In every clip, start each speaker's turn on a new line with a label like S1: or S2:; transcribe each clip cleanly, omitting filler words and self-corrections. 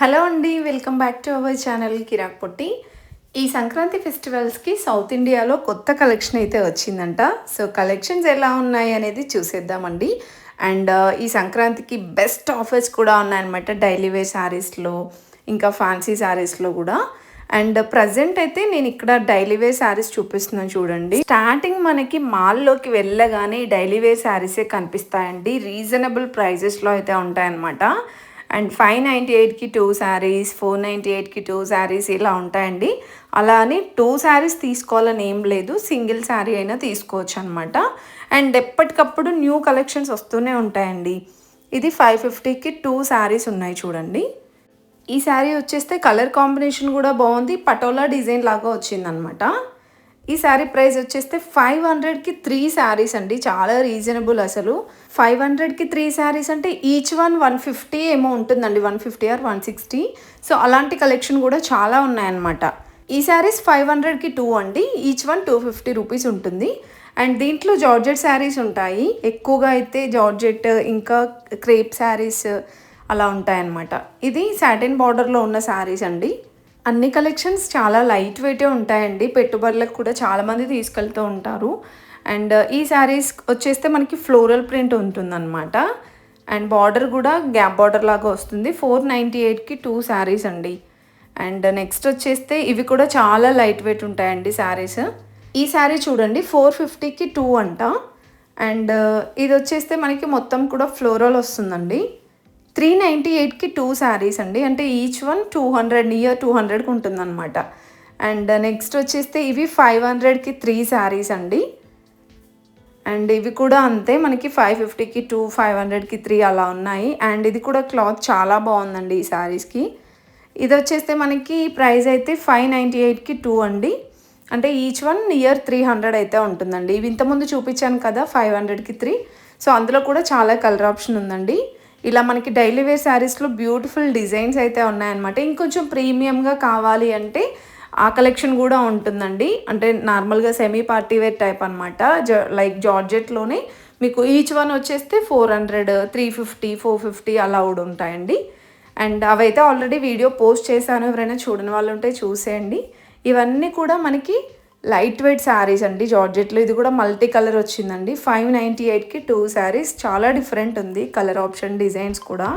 S1: Hello అండి, welcome back to our channel Kirak Potti. ఈ Sankranti ఫెస్టివల్స్కి south ఇండియాలో కొత్త కలెక్షన్ అయితే వచ్చిందంట. సో కలెక్షన్స్ ఎలా ఉన్నాయి అనేది చూసేద్దామండి. అండ్ ఈ సంక్రాంతికి బెస్ట్ ఆఫర్స్ కూడా ఉన్నాయన్నమాట. డైలీ వేర్ శారీస్లో ఇంకా ఫ్యాన్సీ శారీస్లో కూడా. అండ్ ప్రజెంట్ అయితే నేను ఇక్కడ డైలీ వేర్ శారీస్ చూపిస్తున్నాను చూడండి. స్టార్టింగ్ మనకి మాల్లోకి వెళ్ళగానే డైలీ వేర్ శారీసే కనిపిస్తాయండి. రీజనబుల్ ప్రైజెస్లో అయితే ఉంటాయన్నమాట. అండ్ 598కి 2 శారీస్, 498కి 2 శారీస్ ఇలా ఉంటాయండి. అలా అని 2 శారీస్ తీసుకోవాలని ఏం లేదు, సింగిల్ శారీ అయినా తీసుకోవచ్చు అనమాట. అండ్ ఎప్పటికప్పుడు న్యూ కలెక్షన్స్ వస్తూనే ఉంటాయండి. ఇది 550కి 2 శారీస్ ఉన్నాయి చూడండి. ఈ శారీ వచ్చేస్తే కలర్ కాంబినేషన్ కూడా బాగుంది, పటోలా డిజైన్ లాగా వచ్చిందనమాట. ఈ శారీ ప్రైస్ వచ్చేస్తే 500కి 3 శారీస్ అండి. చాలా రీజనబుల్ అసలు. 500కి 3 శారీస్ అంటే ఈచ్ వన్ 150 ఏమో ఉంటుందండి, 150 ఆర్ 160. సో అలాంటి కలెక్షన్ కూడా చాలా ఉన్నాయన్నమాట. ఈ శారీస్ 500కి 2 అండి, ఈచ్ వన్ 250 రూపీస్ ఉంటుంది. అండ్ దీంట్లో జార్జెట్ శారీస్ ఉంటాయి ఎక్కువగా అయితే, జార్జెట్ ఇంకా క్రేప్ శారీస్ అలా ఉంటాయన్నమాట. ఇది సాటిన్ బార్డర్లో ఉన్న శారీస్ అండి. అన్ని కలెక్షన్స్ చాలా లైట్ వెయిటే ఉంటాయండి, పెట్టుబడులకు కూడా చాలామంది తీసుకెళ్తూ ఉంటారు. అండ్ ఈ శారీస్ వచ్చేస్తే మనకి ఫ్లోరల్ ప్రింట్ ఉంటుందన్నమాట. అండ్ బార్డర్ కూడా గ్యాప్ బార్డర్ లాగా వస్తుంది. 498కి 2 శారీస్ అండి. అండ్ నెక్స్ట్ వచ్చేస్తే ఇవి కూడా చాలా లైట్ వెయిట్ ఉంటాయండి శారీస్. ఈ శారీ చూడండి 450కి 2 అంట. అండ్ ఇది వచ్చేస్తే మనకి మొత్తం కూడా ఫ్లోరల్ వస్తుందండి. 398కి 2 శారీస్ అండి, అంటే ఈచ్ వన్ 200, నియర్ 200కి ఉంటుందన్నమాట. అండ్ నెక్స్ట్ వచ్చేస్తే ఇవి 500కి 3 శారీస్ అండి. అండ్ ఇవి కూడా అంతే, మనకి 550కి 2, 500కి 3 అలా ఉన్నాయి. అండ్ ఇది కూడా క్లాత్ చాలా బాగుందండి ఈ శారీస్కి. ఇది వచ్చేస్తే మనకి ప్రైస్ అయితే 598కి 2 అండి, అంటే ఈచ్ వన్ నియర్ 300 అయితే ఉంటుందండి. ఇవి ఇంతకుముందు చూపించాను కదా 500కి 3. సో అందులో కూడా చాలా కలర్ ఆప్షన్ ఉందండి. ఇలా మనకి డైలీ వేర్ శారీస్లో బ్యూటిఫుల్ డిజైన్స్ అయితే ఉన్నాయన్నమాట. ఇంకొంచెం ప్రీమియంగా కావాలి అంటే ఆ కలెక్షన్ కూడా ఉంటుందండి. అంటే నార్మల్గా సెమీ పార్టీ వేర్ టైప్ అనమాట. లైక్ జార్జెట్లోనే మీకు ఈచ్ వన్ వచ్చేస్తే 400, 350, 450 అలా కూడా ఉంటాయండి. అండ్ అవైతే ఆల్రెడీ వీడియో పోస్ట్ చేశాను, ఎవరైనా చూడని వాళ్ళు ఉంటే చూసేయండి. ఇవన్నీ కూడా మనకి లైట్ వెయిట్ శారీస్ అండి జార్జెట్లో. ఇది కూడా మల్టీ కలర్ వచ్చిందండి. 598కి 2 శారీస్. చాలా డిఫరెంట్ ఉంది కలర్ ఆప్షన్, డిజైన్స్ కూడా.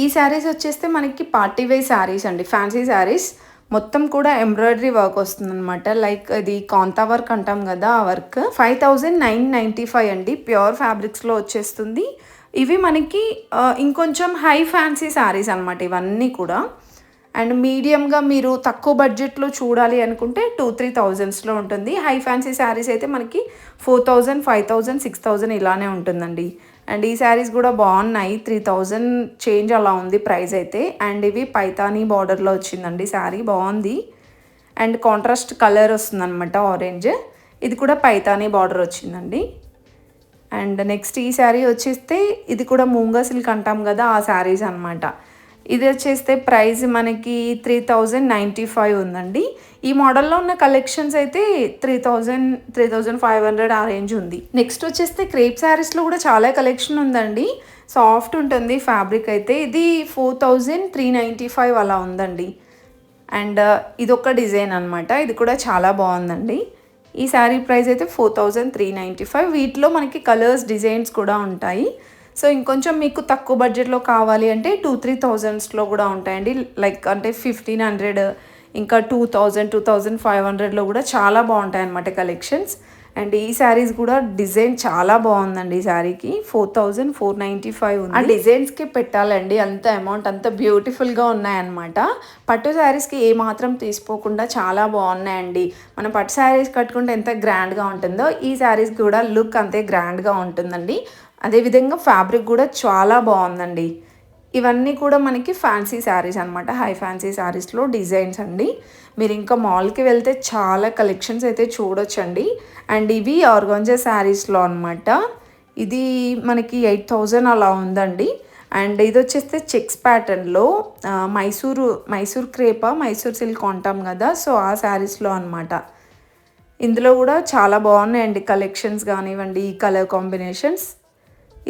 S1: ఈ శారీస్ వచ్చేస్తే మనకి పార్టీ వేర్ శారీస్ అండి, ఫ్యాన్సీ శారీస్. మొత్తం కూడా ఎంబ్రాయిడరీ వర్క్ వస్తుందన్నమాట. లైక్ ఇది కాంతా వర్క్ అంటాం కదా, ఆ వర్క్. 5995 అండి, ప్యూర్ ఫ్యాబ్రిక్స్లో వచ్చేస్తుంది. ఇవి మనకి ఇంకొంచెం హై ఫ్యాన్సీ శారీస్ అనమాట ఇవన్నీ కూడా. అండ్ మీడియంగా మీరు తక్కువ బడ్జెట్లో చూడాలి అనుకుంటే 2-3 థౌజండ్స్లో ఉంటుంది. హై ఫ్యాన్సీ శారీస్ అయితే మనకి 4000, 5000, 6000 ఇలానే ఉంటుందండి. అండ్ ఈ శారీస్ కూడా బాగున్నాయి, 3000 చేంజ్ అలా ఉంది ప్రైస్ అయితే. అండ్ ఇవి పైతానీ బార్డర్లో వచ్చిందండి శారీ, బాగుంది. అండ్ కాంట్రాస్ట్ కలర్ వస్తుందన్నమాట, ఆరెంజ్. ఇది కూడా పైతానీ బార్డర్ వచ్చిందండి. అండ్ నెక్స్ట్ ఈ శారీ వచ్చేస్తే ఇది కూడా మూంగా సిల్క్ అంటాం కదా, ఆ శారీస్ అనమాట. ఇది వచ్చేస్తే ప్రైస్ మనకి 3095 ఉందండి. ఈ మోడల్లో ఉన్న కలెక్షన్స్ అయితే 3000, 3500 ఆ రేంజ్ ఉంది. నెక్స్ట్ వచ్చేస్తే క్రేప్ శారీస్లో కూడా చాలా కలెక్షన్ ఉందండి. సాఫ్ట్ ఉంటుంది ఫ్యాబ్రిక్ అయితే. ఇది 4395 అలా ఉందండి. అండ్ ఇదొక డిజైన్ అనమాట, ఇది కూడా చాలా బాగుందండి. ఈ శారీ ప్రైస్ అయితే 4395. వీటిలో మనకి కలర్స్, డిజైన్స్ కూడా ఉంటాయి. సో ఇంకొంచెం మీకు తక్కువ బడ్జెట్లో కావాలి అంటే 2-3 థౌజండ్స్లో కూడా ఉంటాయండి. లైక్ అంటే 1500, ఇంకా 2000, 2500లో కూడా చాలా బాగుంటాయి అన్నమాట కలెక్షన్స్. అండ్ ఈ శారీస్ కూడా డిజైన్ చాలా బాగుందండి. ఈ శారీకి 4495 ఉంది. ఆ డిజైన్స్కి పెట్టాలండి అంత అమౌంట్, అంత బ్యూటిఫుల్గా ఉన్నాయన్నమాట. పట్టు శారీస్కి ఏమాత్రం తీసిపోకుండా చాలా బాగున్నాయండి. మనం పట్టు శారీస్ కట్టుకుంటే ఎంత గ్రాండ్గా ఉంటుందో ఈ శారీస్ కూడా లుక్ అంతే గ్రాండ్గా ఉంటుందండి. అదేవిధంగా ఫ్యాబ్రిక్ కూడా చాలా బాగుందండి. ఇవన్నీ కూడా మనకి ఫ్యాన్సీ శారీస్ అనమాట. హై ఫ్యాన్సీ శారీస్లో డిజైన్స్ అండి. మీరు ఇంకా మాల్కి వెళ్తే చాలా కలెక్షన్స్ అయితే చూడొచ్చండి. అండ్ ఇవి ఆర్గాంజా శారీస్లో అనమాట. ఇది మనకి 8000 అలా ఉందండి. అండ్ ఇది వచ్చేస్తే చెక్స్ ప్యాటర్న్లో మైసూర్ క్రేపా మైసూర్ సిల్క్ అంటాం కదా, సో ఆ శారీస్లో అనమాట. ఇందులో కూడా చాలా బాగున్నాయండి కలెక్షన్స్ కానివ్వండి, ఈ కలర్ కాంబినేషన్స్.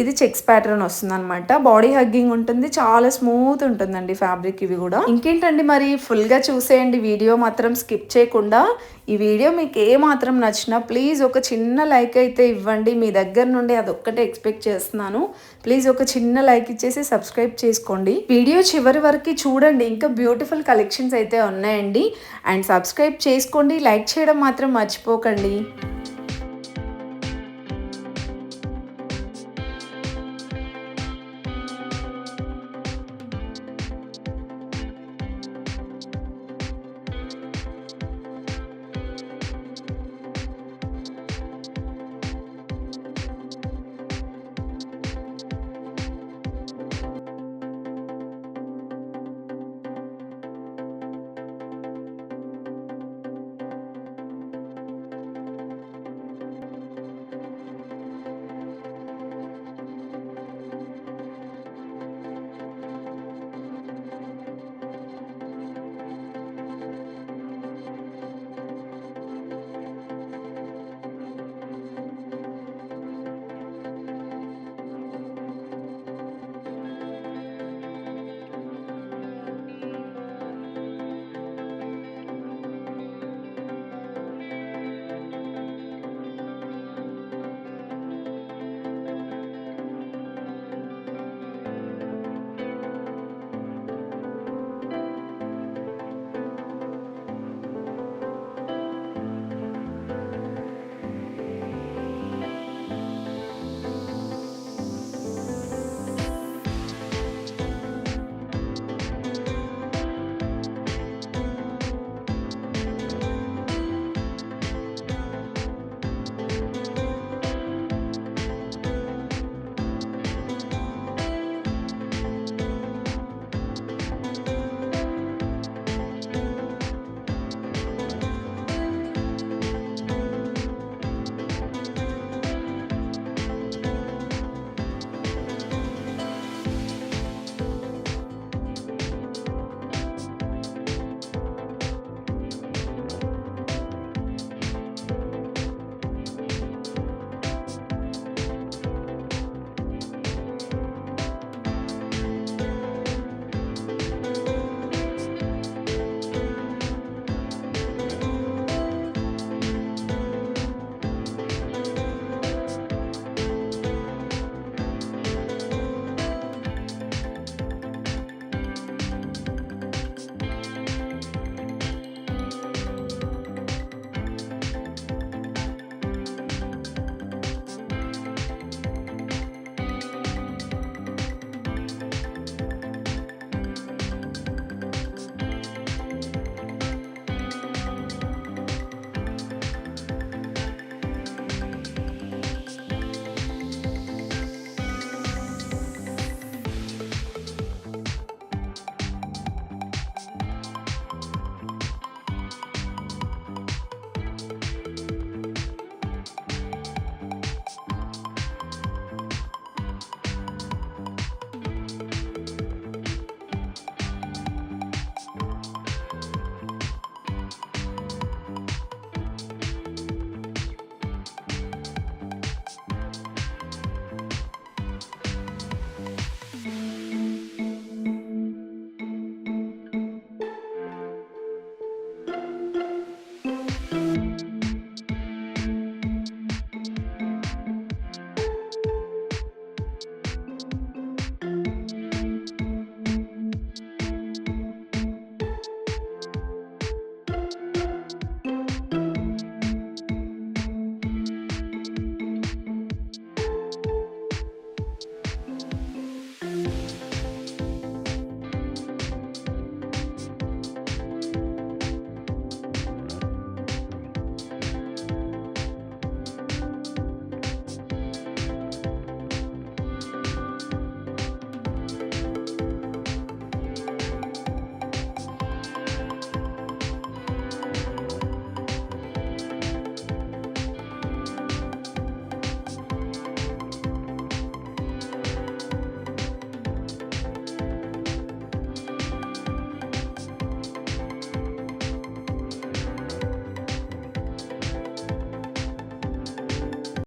S1: ఇది చెక్స్ ప్యాటర్న్ వస్తుంది అనమాట. బాడీ హగ్గింగ్ ఉంటుంది, చాలా స్మూత్ ఉంటుందండి ఫ్యాబ్రిక్. ఇవి కూడా ఇంకేంటండి మరి ఫుల్గా చూసేయండి, వీడియో మాత్రం స్కిప్ చేయకుండా. ఈ వీడియో మీకు ఏ మాత్రం నచ్చినా ప్లీజ్ ఒక చిన్న లైక్ అయితే ఇవ్వండి. మీ దగ్గర నుండి అదొక్కటే ఎక్స్పెక్ట్ చేస్తున్నాను. ప్లీజ్ ఒక చిన్న లైక్ ఇచ్చేసి సబ్స్క్రైబ్ చేసుకోండి. వీడియో చివరి వరకు చూడండి, ఇంకా బ్యూటిఫుల్ కలెక్షన్స్ అయితే ఉన్నాయండి. అండ్ సబ్స్క్రైబ్ చేసుకోండి, లైక్ చేయడం మాత్రం మర్చిపోకండి.